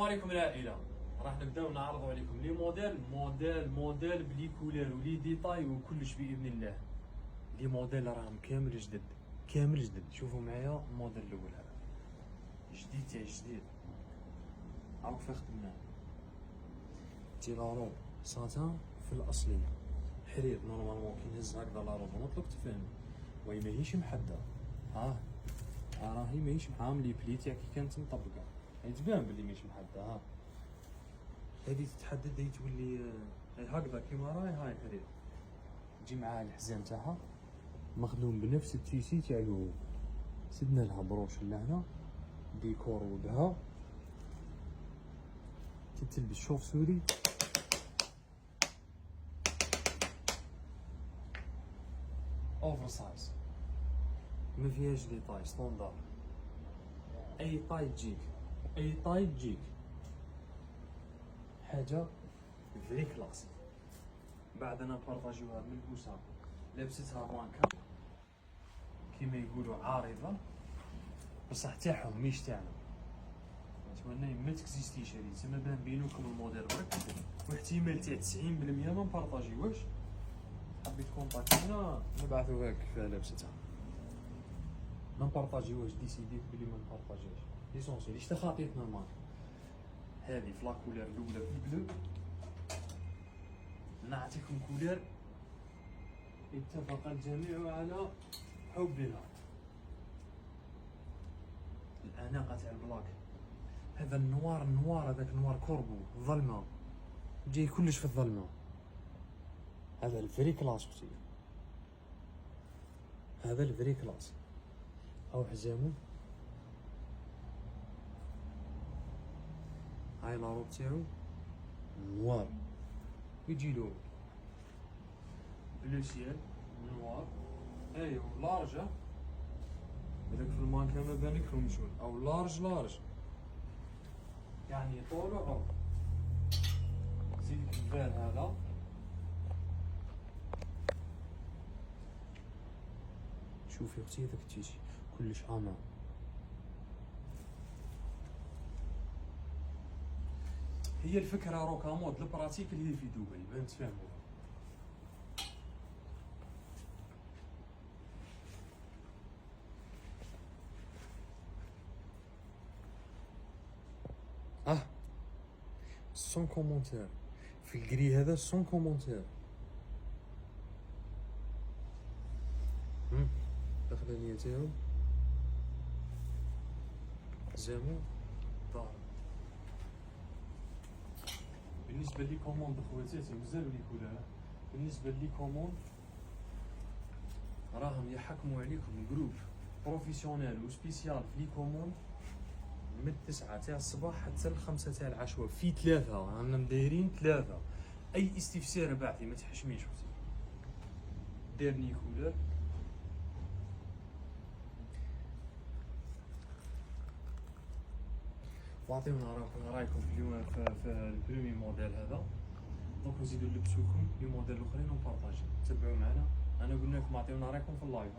السلام عليكم العائله. راح نبداو نعرضوا عليكم لي موديل بلي كولير ولي ديتاي وكلش باذن الله. لي موديل راهم كامل جدد شوفوا معايا الموديل الاول هذا جديد تاع جديد. راهو كيف خدمناه تي لاروب ساتان في الاصليه حرير نورمالمون كي نهز هكذا لاروب نطلق تفهم وهي ماهيش محدده. راهي ماهيش عامل لي بلي تاع كي كانت مطبقه تبان بلي ماهيش محدده. هذه تتحدد هي تولي هاي هكذا كيما هاي حرير تجي معاها الحزام تاعها مخدوم بنفس التيسي تاع الهو. سدنا لها بروش لهنا ديكور وجهها تلبس شوف سوري اوفر سايز ما فيهاش دي طاي ستوندار. اي طاي تجيك حاجه فري كلاس. بعد انا بارطاجيوها من البوسه لبستها مانكا كيما يقولوا عارضه بصح تاعهم مش تاعنا. نتمنى ما تكزيستيش هذه تسمى باه نبينوكم الموديل برك واحتمال تاع 90% ما نبارطاجيوهاش. حبيت كونتاكتينا نبعثوها لك فيها لابستها ما نبارطاجيوهاش. ديسيديت بلي ما نبارطاجيوهاش ليسونسيال اش خاطيتنا المارك هذه في لاكولير الاولى بالبلو. نعطيكم كولير اتفق الجميع على حبها. الاناقه تاع البلاك هذا النوار هذاك نوار كوربو ظلمه جاي كلش في الظلمه. هذا الفري كلاس اختي هذا الفري كلاس. او حزامو هاي لاروب تاعو نوار يجي لون بلو سيال نوار. ايوا لارجه هذاك في المانكا ما بانك مشون او لارج يعني طول وعرض. زيد الفال هذا شوفي اختي هذاك التيشي كلش امان. هي الفكره روكا مود البراتيك اللي هي في دبي باه نتفاهموا. سون كومونتير في الكري هذا سون كومونتير. الاخرانيه تاعو زامو دار. بالنسبه لي كوموند خواتاتي مازالوا لي كولار. بالنسبه لي كوموند راهم يحكموا عليكم جروب بروفيسيونيل وسبيسيال في لي كوموند من 9 تاع الصباح حتى 5 تاع العشوة في 3. رانا مدايرين 3. اي استفسار بعثي ما تحشميش اختي. ديرني كولر واعطيونا رايكم في اليوم في البريمي موديل هذا. دونك نزيدو نلبسوكم لي موديل الاخرين ونبارطاجيو. تبعوا معنا. انا قلنا لكم اعطيونا رايكم في اللايف.